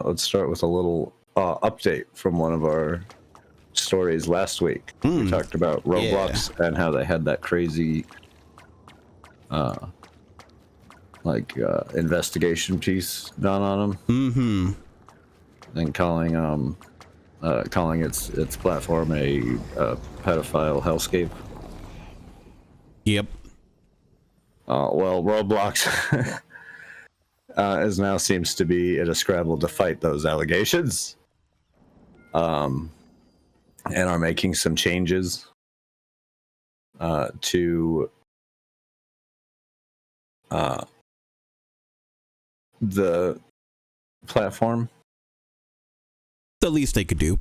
let's start with a little update from one of our stories last week. We talked about Roblox and how they had that crazy investigation piece done on them, and calling its platform a pedophile hellscape. Yep. Well, Roblox is now seems to be in a scramble to fight those allegations, and are making some changes to the platform. The least they could do.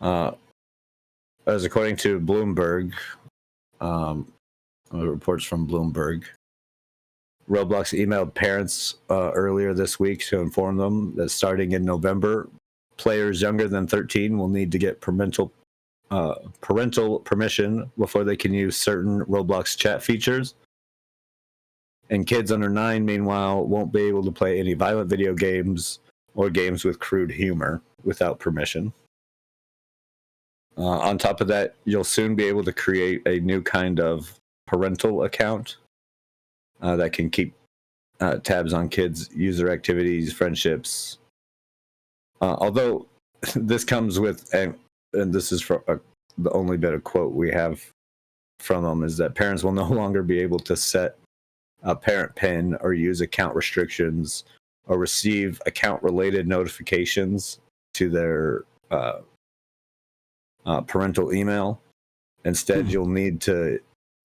As according to Bloomberg, reports from Bloomberg, Roblox emailed parents earlier this week to inform them that starting in November, players younger than 13 will need to get parental permission before they can use certain Roblox chat features. And kids under 9, meanwhile, won't be able to play any violent video games or games with crude humor without permission. On top of that, you'll soon be able to create a new kind of parental account that can keep tabs on kids' user activities, friendships. Although this comes with, and this is from the only bit of quote we have from them, is that parents will no longer be able to set a parent PIN or use account restrictions or receive account-related notifications to their parental email. Instead, you'll need to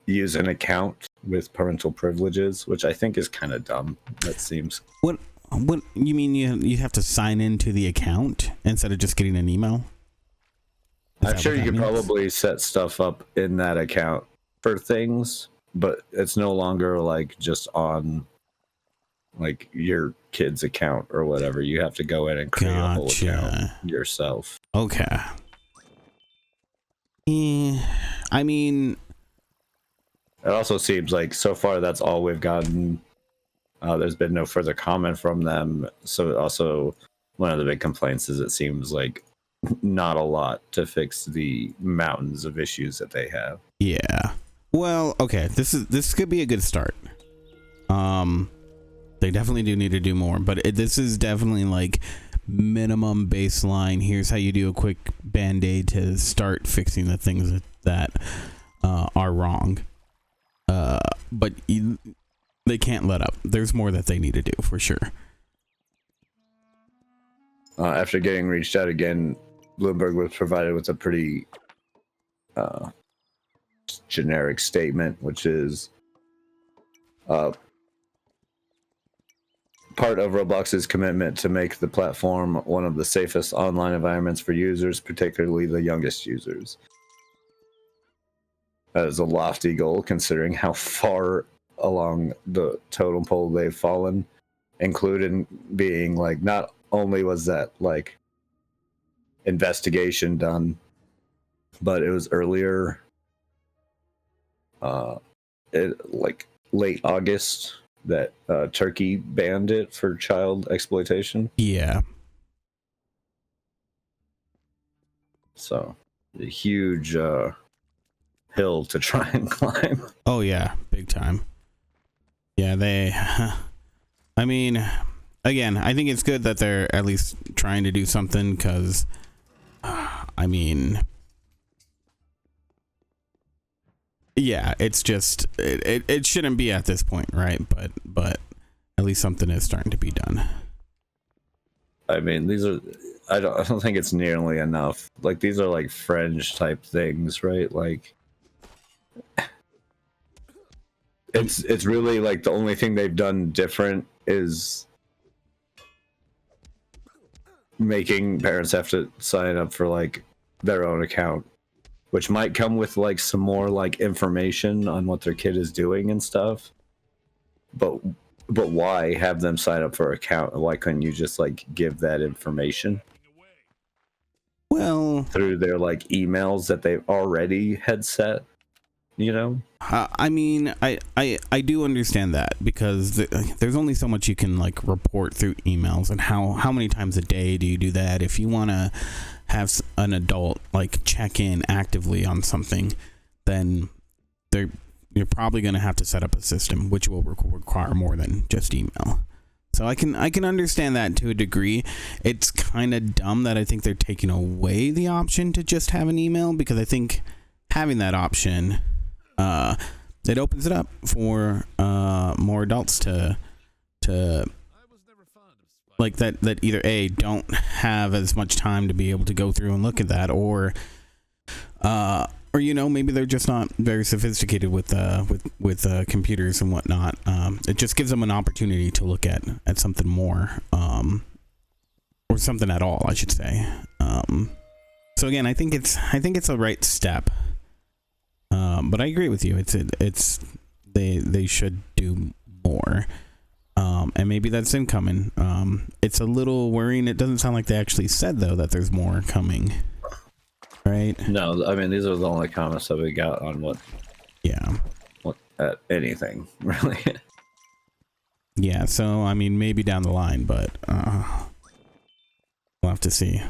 use an account with parental privileges, which I think is kind of dumb. That seems. What you mean? You have to sign into the account instead of just getting an email? I'm sure you could probably set stuff up in that account for things, but it's no longer like just on like your kid's account or whatever. You have to go in and create a whole account yourself. Okay. I mean, it also seems like so far that's all we've gotten. There's been no further comment from them. So also one of the big complaints is it seems like not a lot to fix the mountains of issues that they have. Yeah. Well, okay. This could be a good start. They definitely do need to do more, but this is definitely like minimum baseline. Here's how you do a quick band-aid to start fixing the things that are wrong. But they can't let up. There's more that they need to do for sure. After getting reached out again, Bloomberg was provided with a pretty generic statement, which is part of Roblox's commitment to make the platform one of the safest online environments for users, particularly the youngest users. That is a lofty goal considering how far along the totem pole they've fallen, including being like, not only was that like investigation done, but it was earlier, like late August, that Turkey banned it for child exploitation. Yeah. So a huge hill to try and climb. Oh yeah, big time. Yeah, I mean, again, I think it's good that they're at least trying to do something, because I mean, yeah, it's just it shouldn't be at this point, right? But at least something is starting to be done. I mean, these are, I don't think it's nearly enough. Like, these are like fringe type things, right? Like, it's really like the only thing they've done different is making parents have to sign up for like their own account, which might come with like some more like information on what their kid is doing and stuff. But why have them sign up for an account? Why couldn't you just like give that information? Well, through their like emails that they already had set. you know? I mean, I do understand that, because there's only so much you can like report through emails, and how many times a day do you do that? If you want to have an adult like check in actively on something, then you're probably going to have to set up a system which will require more than just email. So I can understand that to a degree. It's kind of dumb that I think they're taking away the option to just have an email, because I think having that option, it opens it up for more adults to like that either A, don't have as much time to be able to go through and look at that, or you know, maybe they're just not very sophisticated with computers and whatnot. It just gives them an opportunity to look at something more, or something at all, I should say. So again, I think it's a right step. But I agree with you. They should do more. And maybe that's incoming. It's a little worrying. It doesn't sound like they actually said though that there's more coming. Right? No, I mean, these are the only comments that we got on what anything, really. Yeah, so I mean, maybe down the line, but we'll have to see.